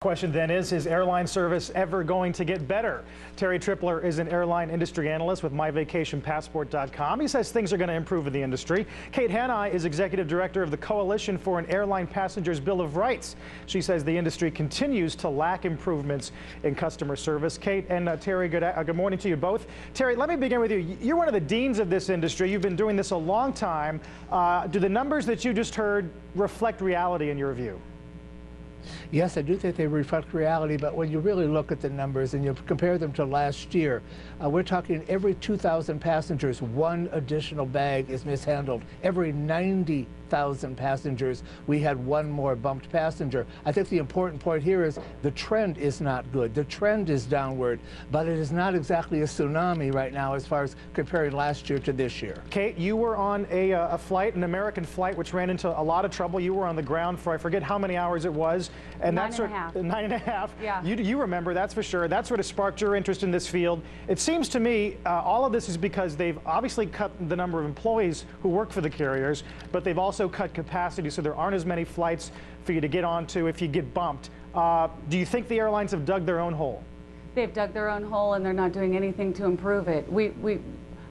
Question then is airline service ever going to get better? Terry Tripler is an airline industry analyst with myvacationpassport.com. He says things are going to improve in the industry. Kate Hanni is executive director of the Coalition for an Airline Passengers Bill of Rights. She says the industry continues to lack improvements in customer service. Kate and Terry, good morning to you both. Terry, let me begin with you. You're one of the deans of this industry. You've been doing this a long time. Do the numbers that you just heard reflect reality in your view? Yes, I do think they reflect reality, but when you really look at the numbers and you compare them to last year, we're talking every 2,000 passengers, one additional bag is mishandled. Every 90,000 passengers, we had one more bumped passenger. I think the important point here is the trend is not good. The trend is downward, but it is not exactly a tsunami right now as far as comparing last year to this year. Kate, you were on a flight, an American flight, which ran into a lot of trouble. You were on the ground for, I forget how many hours it was. And that's 9.5. Yeah. You remember, that's for sure. That sort of sparked your interest in this field. It seems to me all of this is because they've obviously cut the number of employees who work for the carriers, but they've also cut capacity, so there aren't as many flights for you to get onto if you get bumped. Do you think the airlines have dug their own hole? They've dug their own hole, and they're not doing anything to improve it.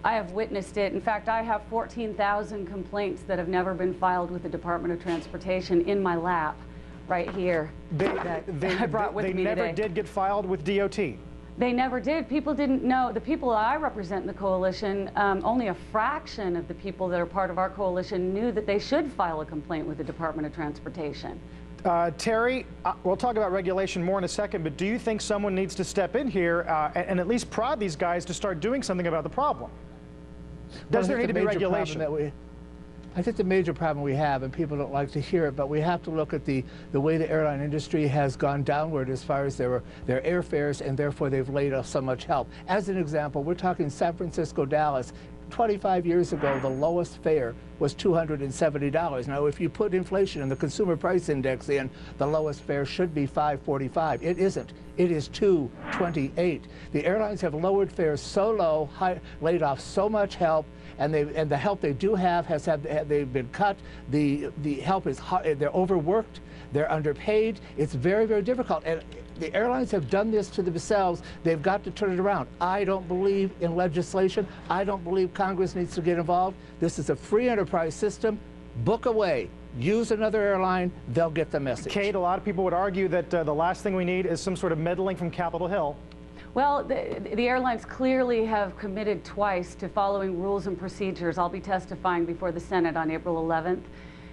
I have witnessed it. In fact, I have 14,000 complaints that have never been filed with the Department of Transportation in my lap. Right here, I brought with me today. They never did get filed with DOT? They never did. People didn't know. The people I represent in the coalition, only a fraction of the people that are part of our coalition knew that they should file a complaint with the Department of Transportation. Terry, we'll talk about regulation more in a second, but do you think someone needs to step in here and at least prod these guys to start doing something about the problem? Does there need to be regulation? I think the major problem we have, and people don't like to hear it, but we have to look at the way the airline industry has gone downward as far as their airfares, and therefore they've laid off so much help. As an example, we're talking San Francisco, Dallas. 25 years ago, the lowest fare was $270. Now, if you put inflation and the consumer price index in, the lowest fare should be $545. It isn't. It is $228. The airlines have lowered fares so low, laid off so much help, and the help they do have they've been cut. The help is hard. They're overworked. They're underpaid. It's very, very difficult. And the airlines have done this to themselves. They've got to turn it around. I don't believe in legislation. I don't believe Congress needs to get involved. This is a free enterprise system. Book away. Use another airline. They'll get the message. Kate, a lot of people would argue that the last thing we need is some sort of meddling from Capitol Hill. Well, the airlines clearly have committed twice to following rules and procedures. I'll be testifying before the Senate on April 11th.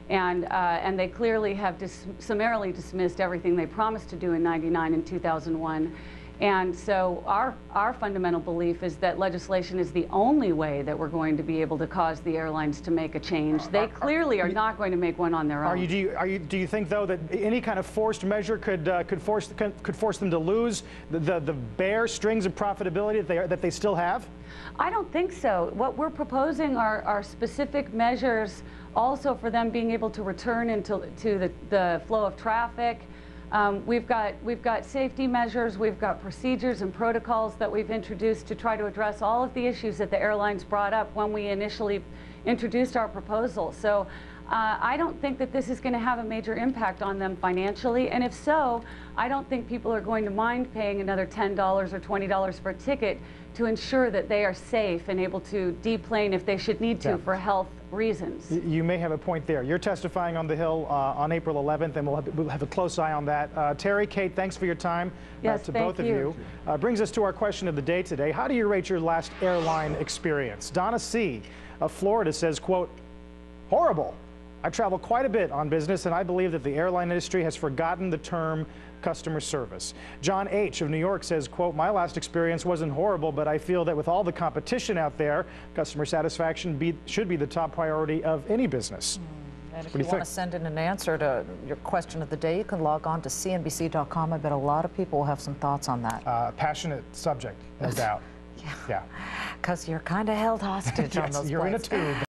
And they clearly have summarily dismissed everything they promised to do in '99 and 2001. And so our fundamental belief is that legislation is the only way that we're going to be able to cause the airlines to make a change. They clearly are not going to make one on their own. Do you think, though, that any kind of forced measure could force them to lose the bare strings of profitability that they still have? I don't think so. What we're proposing are specific measures also for them being able to return into the flow of traffic. We've got safety measures, we've got procedures and protocols that we've introduced to try to address all of the issues that the airlines brought up when we initially introduced our proposal. So I don't think that this is going to have a major impact on them financially, and if so, I don't think people are going to mind paying another $10 or $20 for a ticket to ensure that they are safe and able to deplane if they should need to for health reasons. You may have a point there. You're testifying on the Hill on April 11th, and we'll have a close eye on that. Terry, Kate, thanks for your time. Yes, to both of you. Brings us to our question of the day today. How do you rate your last airline experience? Donna C. of Florida says, quote, horrible. I travel quite a bit on business, and I believe that the airline industry has forgotten the term customer service. John H. of New York says, quote, my last experience wasn't horrible, but I feel that with all the competition out there, customer satisfaction should be the top priority of any business. And if you want to send in an answer to your question of the day, you can log on to CNBC.com. I bet a lot of people will have some thoughts on that. Passionate subject, no doubt. Yeah. Because you're kind of held hostage on those you're flights. in a tube.